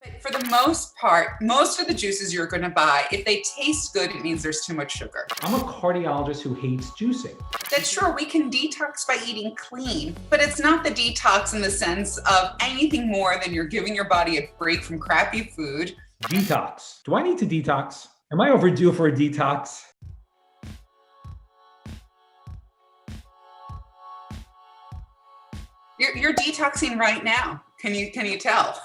But for the most part, most of the juices you're going to buy, if they taste good, it means there's too much sugar. I'm a cardiologist who hates juicing. That sure, we can detox by eating clean, but it's not the detox in the sense of anything more than you're giving your body a break from crappy food. Detox. Do I need to detox? Am I overdue for a detox? You're detoxing right now. Can you tell?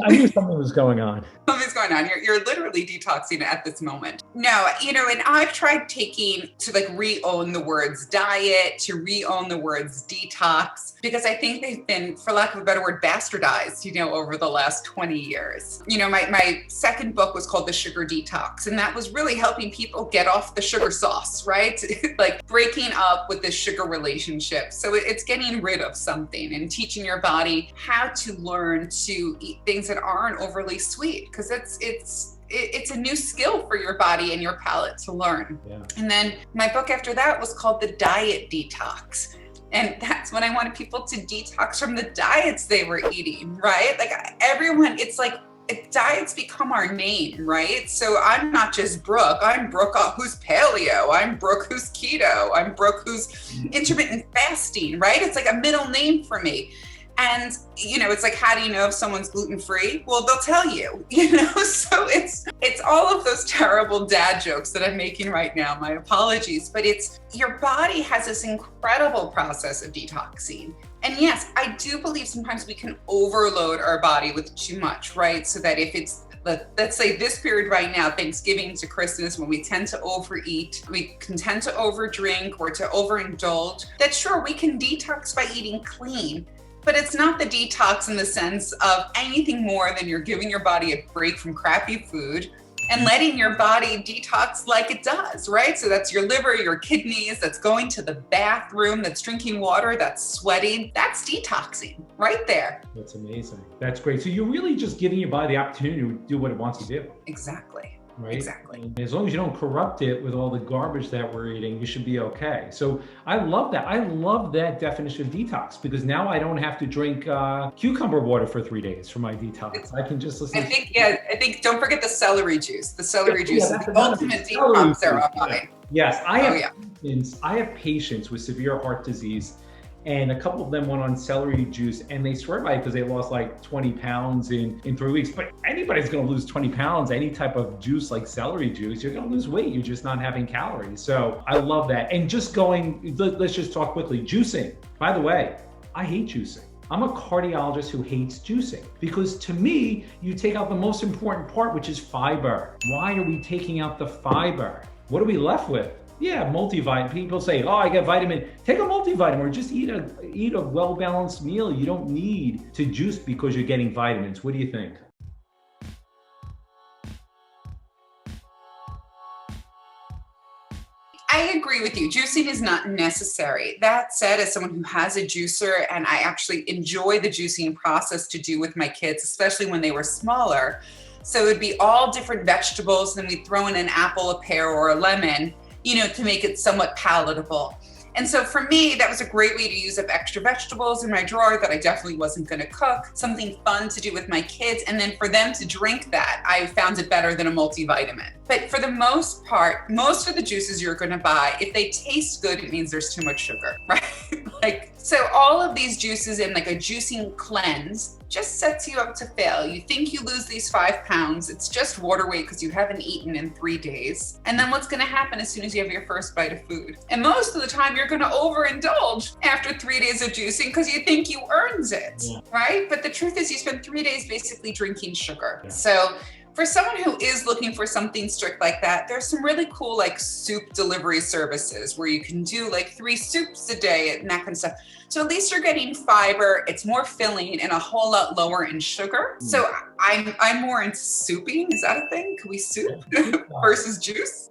I knew something was going on. Something's going on. You're literally detoxing at this moment. No, and I've tried to re-own the words diet, to re-own the words detox, because I think they've been, for lack of a better word, bastardized, over the last 20 years. My second book was called The Sugar Detox, and that was really helping people get off the sugar sauce, right? Like breaking up with the sugar relationship. So it's getting rid of something and teaching your body how to learn to eat things that aren't overly sweet, because it's a new skill for your body and your palate to learn. Yeah. And then my book after that was called The Diet Detox. And that's when I wanted people to detox from the diets they were eating, right? Like everyone, it's like diets become our name, right? So I'm not just Brooke. I'm Brooke who's paleo. I'm Brooke who's keto. I'm Brooke who's intermittent fasting, right? It's like a middle name for me. And, it's like, how do you know if someone's gluten-free? Well, they'll tell you, so it's all of those terrible dad jokes that I'm making right now. My apologies, but it's your body has this incredible process of detoxing. And yes, I do believe sometimes we can overload our body with too much, right? So that if it's, let's say this period right now, Thanksgiving to Christmas, when we tend to overeat, we can tend to overdrink or to overindulge, that sure, we can detox by eating clean. But it's not the detox in the sense of anything more than you're giving your body a break from crappy food and letting your body detox like it does, right? So that's your liver, your kidneys, that's going to the bathroom, that's drinking water, that's sweating. That's detoxing right there. That's amazing. That's great. So you're really just giving your body the opportunity to do what it wants to do. Exactly. Right? Exactly. And as long as you don't corrupt it with all the garbage that we're eating, you should be okay. So I love that. I love that definition of detox, because now I don't have to drink cucumber water for 3 days for my detox. I can just listen. I think don't forget the celery juice. The celery juice is the ultimate detox therapy. Yes, I have patients with severe heart disease, and a couple of them went on celery juice, and they swear by it because they lost like 20 pounds in 3 weeks. But anybody's going to lose 20 pounds, any type of juice like celery juice, you're going to lose weight. You're just not having calories. So I love that. And let's just talk quickly. Juicing. By the way, I hate juicing. I'm a cardiologist who hates juicing, because to me, you take out the most important part, which is fiber. Why are we taking out the fiber? What are we left with? Yeah, multivitamin. People say, oh, I get vitamin. Take a multivitamin or just eat a well-balanced meal. You don't need to juice because you're getting vitamins. What do you think? I agree with you. Juicing is not necessary. That said, as someone who has a juicer, and I actually enjoy the juicing process to do with my kids, especially when they were smaller. So it would be all different vegetables, then we'd throw in an apple, a pear, or a lemon, to make it somewhat palatable. And so for me, that was a great way to use up extra vegetables in my drawer that I definitely wasn't going to cook, something fun to do with my kids. And then for them to drink that, I found it better than a multivitamin. But for the most part, most of the juices you're going to buy, if they taste good, it means there's too much sugar, right? So all of these juices in like a juicing cleanse just sets you up to fail. You think you lose these 5 pounds. It's just water weight because you haven't eaten in 3 days. And then what's going to happen as soon as you have your first bite of food? And most of the time you're going to overindulge after 3 days of juicing because you think you earned it, right? But the truth is you spend 3 days basically drinking sugar. Yeah. So for someone who is looking for something strict like that, there's some really cool like soup delivery services where you can do like 3 soups a day and that kind of stuff. So at least you're getting fiber, it's more filling and a whole lot lower in sugar. So I'm more into souping. Is that a thing? Can we soup versus juice?